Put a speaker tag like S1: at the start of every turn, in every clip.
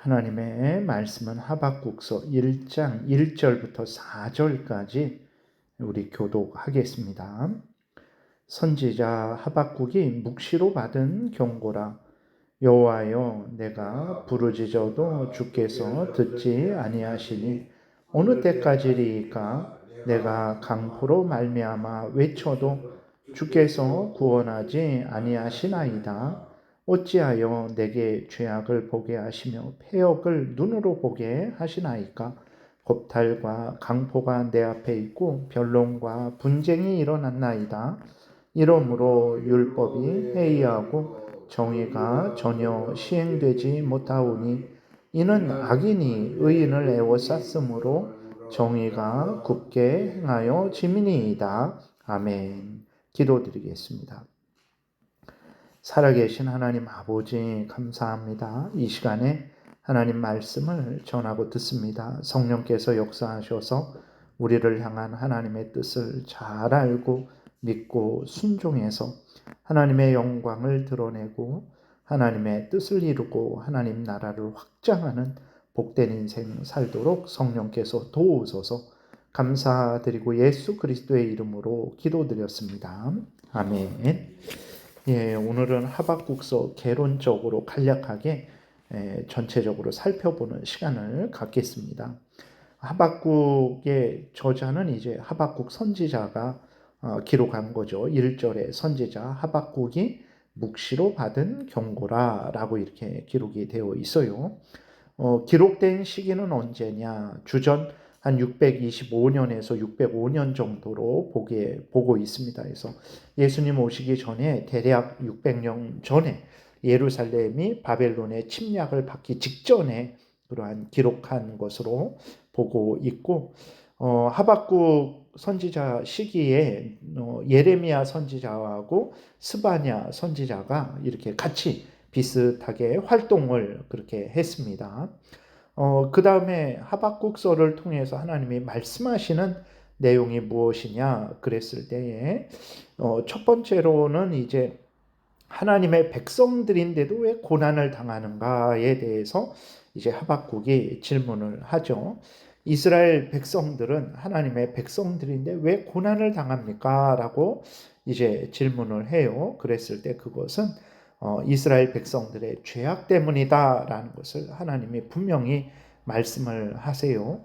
S1: 하나님의 말씀은 하박국서 1장 1절부터 4절까지 우리 교독하겠습니다. 선지자 하박국이 묵시로 받은 경고라. 여호와여, 내가 부르짖어도 주께서 듣지 아니하시니 어느 때까지리이까? 내가 강포로 말미암아 외쳐도 주께서 구원하지 아니하시나이다. 어찌하여 내게 죄악을 보게 하시며 패역을 눈으로 보게 하시나이까? 겁탈과 강포가 내 앞에 있고 변론과 분쟁이 일어났나이다. 이러므로 율법이 해이하고 정의가 전혀 시행되지 못하오니 이는 악인이 의인을 애워쌌으므로 정의가 굳게 행하여 지민이이다. 아멘. 기도드리겠습니다. 살아계신 하나님 아버지 감사합니다. 이 시간에 하나님 말씀을 전하고 듣습니다. 성령께서 역사하셔서 우리를 향한 하나님의 뜻을 잘 알고 믿고 순종해서 하나님의 영광을 드러내고 하나님의 뜻을 이루고 하나님 나라를 확장하는 복된 인생 살도록 성령께서 도우소서. 감사드리고 예수 그리스도의 이름으로 기도드렸습니다. 아멘. 오늘은 하박국서 개론적으로 간략하게 전체적으로 살펴보는 시간을 갖겠습니다. 하박국의 저자는 이제 하박국 선지자가 기록한 거죠. 1절에 선지자 하박국이 묵시로 받은 경고라라고 이렇게 기록이 되어 있어요. 기록된 시기는 언제냐? 주전 한 625년에서 605년 정도로 보고 있습니다. 그래서 예수님 오시기 전에 대략 600년 전에 예루살렘이 바벨론의 침략을 받기 직전에 그러한 기록한 것으로 보고 있고, 하박국 선지자 시기에 예레미야 선지자하고 스바냐 선지자가 이렇게 같이 비슷하게 활동을 그렇게 했습니다. 그 다음에 하박국서를 통해서 하나님이 말씀하시는 내용이 무엇이냐 그랬을 때에 첫 번째로는 이제 하나님의 백성들인데도 왜 고난을 당하는가에 대해서 이제 하박국이 질문을 하죠. 이스라엘 백성들은 하나님의 백성들인데 왜 고난을 당합니까? 라고 이제 질문을 해요. 그랬을 때 그것은 이스라엘 백성들의 죄악 때문이다라는 것을 하나님이 분명히 말씀을 하세요.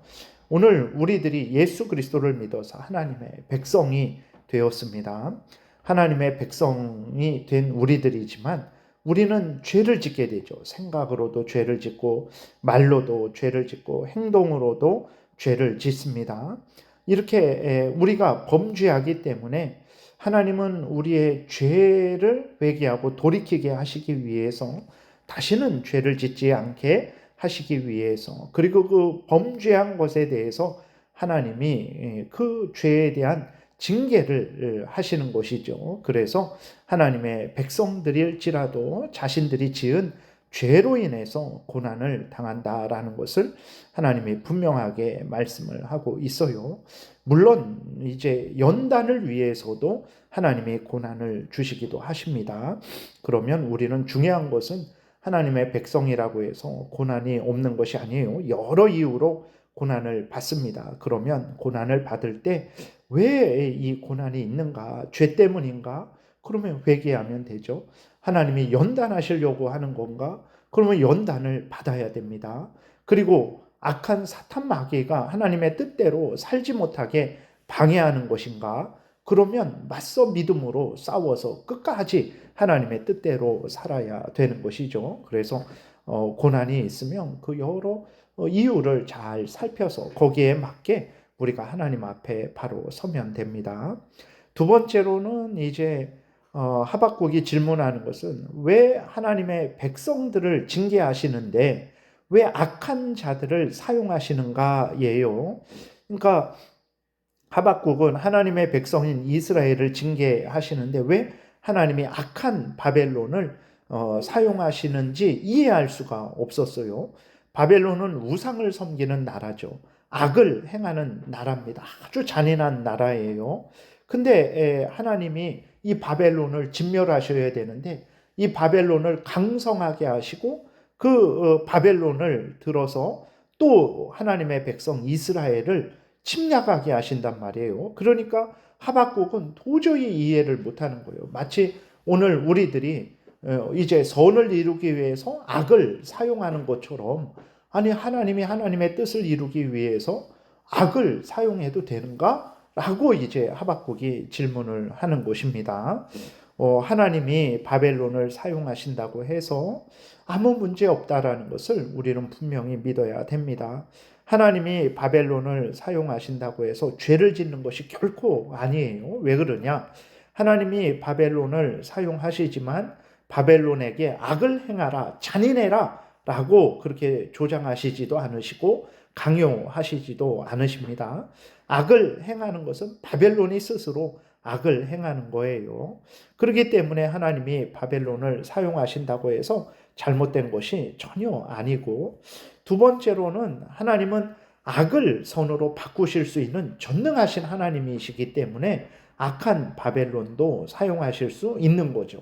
S1: 오늘 우리들이 예수 그리스도를 믿어서 하나님의 백성이 되었습니다. 하나님의 백성이 된 우리들이지만 우리는 죄를 짓게 되죠. 생각으로도 죄를 짓고 말로도 죄를 짓고 행동으로도 죄를 짓습니다. 이렇게 우리가 범죄하기 때문에 하나님은 우리의 죄를 회개하고 돌이키게 하시기 위해서 다시는 죄를 짓지 않게 하시기 위해서 그리고 그 범죄한 것에 대해서 하나님이 그 죄에 대한 징계를 하시는 것이죠. 그래서 하나님의 백성들일지라도 자신들이 지은 죄로 인해서 고난을 당한다라는 것을 하나님이 분명하게 말씀을 하고 있어요. 물론 이제 연단을 위해서도 하나님이 고난을 주시기도 하십니다. 그러면 우리는 중요한 것은 하나님의 백성이라고 해서 고난이 없는 것이 아니에요. 여러 이유로 고난을 받습니다. 그러면 고난을 받을 때 왜 이 고난이 있는가? 죄 때문인가? 그러면 회개하면 되죠. 하나님이 연단하시려고 하는 건가? 그러면 연단을 받아야 됩니다. 그리고 악한 사탄 마귀가 하나님의 뜻대로 살지 못하게 방해하는 것인가? 그러면 맞서 믿음으로 싸워서 끝까지 하나님의 뜻대로 살아야 되는 것이죠. 그래서 고난이 있으면 그 여러 이유를 잘 살펴서 거기에 맞게 우리가 하나님 앞에 바로 서면 됩니다. 두 번째로는 이제 하박국이 질문하는 것은 왜 하나님의 백성들을 징계하시는데 왜 악한 자들을 사용하시는가예요. 그러니까 하박국은 하나님의 백성인 이스라엘을 징계하시는데 왜 하나님이 악한 바벨론을 사용하시는지 이해할 수가 없었어요. 바벨론은 우상을 섬기는 나라죠. 악을 행하는 나라입니다. 아주 잔인한 나라예요. 근데 하나님이 이 바벨론을 진멸하셔야 되는데 이 바벨론을 강성하게 하시고 바벨론을 들어서 또 하나님의 백성 이스라엘을 침략하게 하신단 말이에요. 그러니까 하박국은 도저히 이해를 못하는 거예요. 마치 오늘 우리들이 이제 선을 이루기 위해서 악을 사용하는 것처럼, 아니 하나님이 하나님의 뜻을 이루기 위해서 악을 사용해도 되는가? 라고 이제 하박국이 질문을 하는 것입니다. 하나님이 바벨론을 사용하신다고 해서 아무 문제 없다라는 것을 우리는 분명히 믿어야 됩니다. 하나님이 바벨론을 사용하신다고 해서 죄를 짓는 것이 결코 아니에요. 왜 그러냐? 하나님이 바벨론을 사용하시지만 바벨론에게 악을 행하라, 잔인해라 라고 그렇게 조장하시지도 않으시고 강요하시지도 않으십니다. 악을 행하는 것은 바벨론이 스스로 악을 행하는 거예요. 그렇기 때문에 하나님이 바벨론을 사용하신다고 해서 잘못된 것이 전혀 아니고, 두 번째로는 하나님은 악을 선으로 바꾸실 수 있는 전능하신 하나님이시기 때문에 악한 바벨론도 사용하실 수 있는 거죠.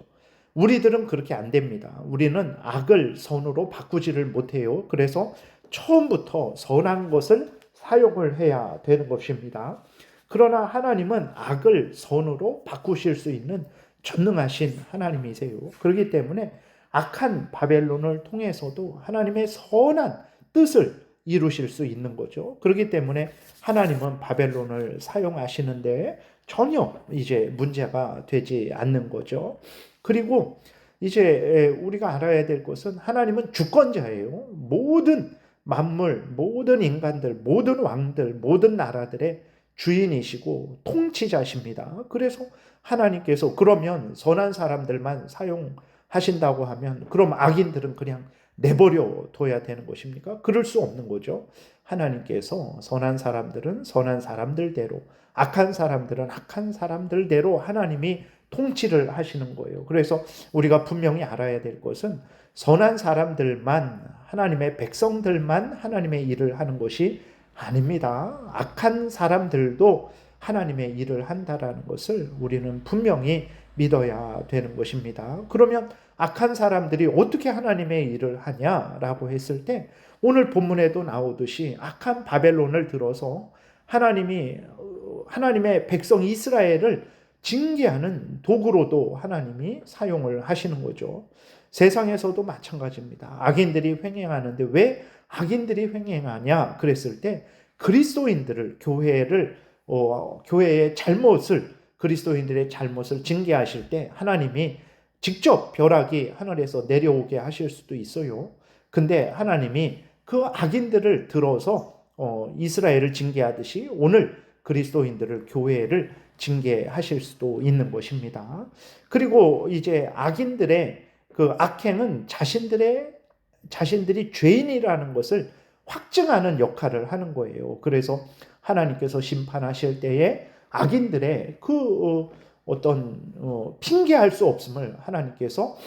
S1: 우리들은 그렇게 안 됩니다. 우리는 악을 선으로 바꾸지를 못해요. 그래서 처음부터 선한 것을 사용을 해야 되는 것입니다. 그러나 하나님은 악을 선으로 바꾸실 수 있는 전능하신 하나님이세요. 그렇기 때문에 악한 바벨론을 통해서도 하나님의 선한 뜻을 이루실 수 있는 거죠. 그렇기 때문에 하나님은 바벨론을 사용하시는데 전혀 이제 문제가 되지 않는 거죠. 그리고 이제 우리가 알아야 될 것은 하나님은 주권자예요. 모든 만물, 모든 인간들, 모든 왕들, 모든 나라들의 주인이시고 통치자십니다. 그래서 하나님께서 그러면 선한 사람들만 사용하신다고 하면 그럼 악인들은 그냥 내버려 둬야 되는 것입니까? 그럴 수 없는 거죠. 하나님께서 선한 사람들은 선한 사람들대로, 악한 사람들은 악한 사람들대로 하나님이 통치를 하시는 거예요. 그래서 우리가 분명히 알아야 될 것은 선한 사람들만, 하나님의 백성들만 하나님의 일을 하는 것이 아닙니다. 악한 사람들도 하나님의 일을 한다라는 것을 우리는 분명히 믿어야 되는 것입니다. 그러면 악한 사람들이 어떻게 하나님의 일을 하냐라고 했을 때 오늘 본문에도 나오듯이 악한 바벨론을 들어서 하나님의 백성 이스라엘을 징계하는 도구로도 하나님이 사용을 하시는 거죠. 세상에서도 마찬가지입니다. 악인들이 횡행하는데 왜 악인들이 횡행하냐 그랬을 때 그리스도인들을 교회의 잘못을 그리스도인들의 잘못을 징계하실 때 하나님이 직접 벼락이 하늘에서 내려오게 하실 수도 있어요. 근데 하나님이 그 악인들을 들어서 이스라엘을 징계하듯이 오늘 그리스도인들을 교회를 징계하실 수도 있는 것입니다. 그리고 이제 악인들의 그 악행은 자신들이 죄인이라는 것을 확증하는 역할을 하는 거예요. 그래서 하나님께서 심판하실 때에 악인들의 그 어떤 핑계할 수 없음을 하나님께서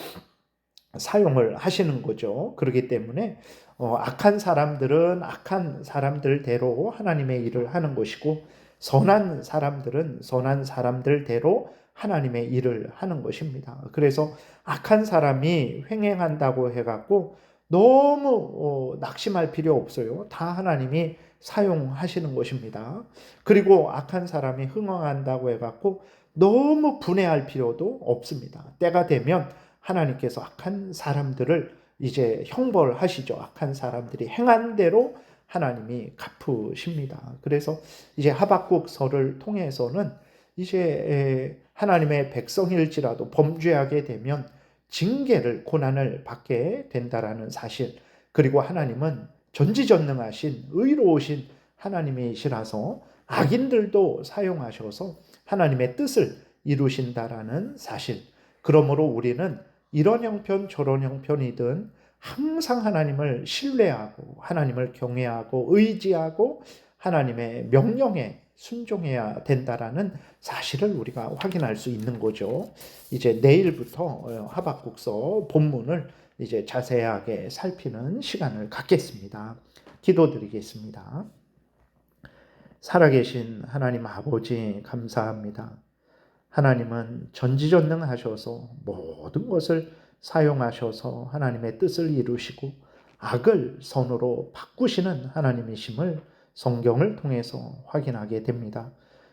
S1: 사용을 하시는 거죠. 그렇기 때문에 악한 사람들은 악한 사람들대로 하나님의 일을 하는 것이고 선한 사람들은 선한 사람들대로 하나님의 일을 하는 것입니다. 그래서 악한 사람이 횡행한다고 해갖고 너무 낙심할 필요 없어요. 다 하나님이 사용하시는 것입니다. 그리고 악한 사람이 흥황한다고 해갖고 너무 분해할 필요도 없습니다. 때가 되면 하나님께서 악한 사람들을 이제 형벌하시죠. 악한 사람들이 행한 대로 하나님이 갚으십니다. 그래서 이제 하박국서를 통해서는 이제 하나님의 백성일지라도 범죄하게 되면 징계를 고난을 받게 된다라는 사실, 그리고 하나님은 전지전능하신 의로우신 하나님이시라서 악인들도 사용하셔서 하나님의 뜻을 이루신다라는 사실. 그러므로 우리는 이런 형편 저런 형편이든 항상 하나님을 신뢰하고 하나님을 경외하고 의지하고 하나님의 명령에 순종해야 된다라는 사실을 우리가 확인할 수 있는 거죠. 이제 내일부터 하박국서 본문을 이제 자세하게 살피는 시간을 갖겠습니다. 기도드리겠습니다. 살아계신 하나님 아버지 감사합니다. 하나님은 전지전능하셔서 모든 것을 사용하셔서 하나님의 뜻을 이루시고 악을 선으로 바꾸시는 하나님이심을 성경을 통해서 확인하게 됩니다.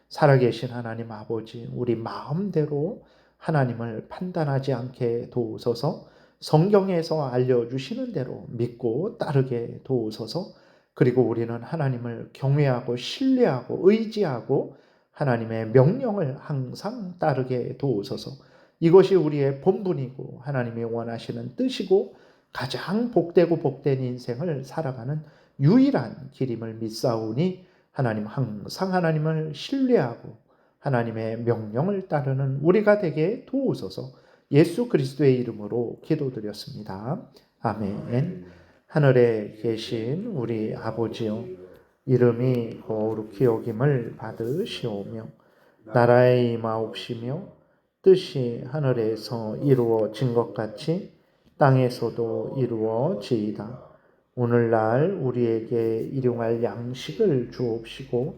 S1: 살아계신 하나님 아버지, 우리 마음대로 하나님을 판단하지 않게 도우소서. 성경에서 알려주시는 대로 믿고 따르게 도우소서. 그리고 우리는 하나님을 경외하고 신뢰하고 의지하고 하나님의 명령을 항상 따르게 도우소서. 이것이 우리의 본분이고 하나님이 원하시는 뜻이고 가장 복되고 복된 인생을 살아가는 유일한 길임을 믿사오니 하나님 항상 하나님을 신뢰하고 하나님의 명령을 따르는 우리가 되게 도우소서. 예수 그리스도의 이름으로 기도드렸습니다. 아멘. 하늘에 계신 우리 아버지여, 이름이 거룩히 여김을 받으시오며 나라의 임하옵시며 뜻이 하늘에서 이루어진 것 같이 땅에서도 이루어지이다. 오늘날 우리에게 일용할 양식을 주옵시고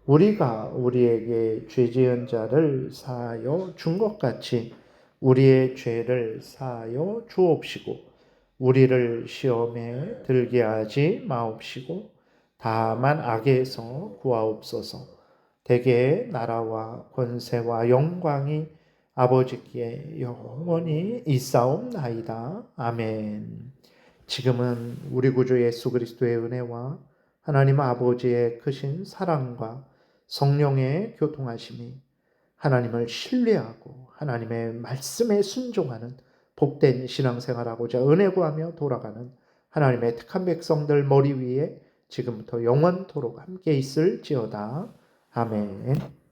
S1: 우리가 우리에게 죄 지은 자를 사하여 준 것 같이 우리의 죄를 사하여 주옵시고 우리를 시험에 들게 하지 마옵시고 다만 악에서 구하옵소서. 대개 나라와 권세와 영광이 아버지께 영원히 있사옵나이다. 아멘. 지금은 우리 구주 예수 그리스도의 은혜와 하나님 아버지의 크신 사랑과 성령의 교통하심이 하나님을 신뢰하고 하나님의 말씀에 순종하는 복된 신앙생활하고자 은혜 구하며 돌아가는 하나님의 택한 백성들 머리 위에 지금부터 영원토록 함께 있을지어다. 아멘.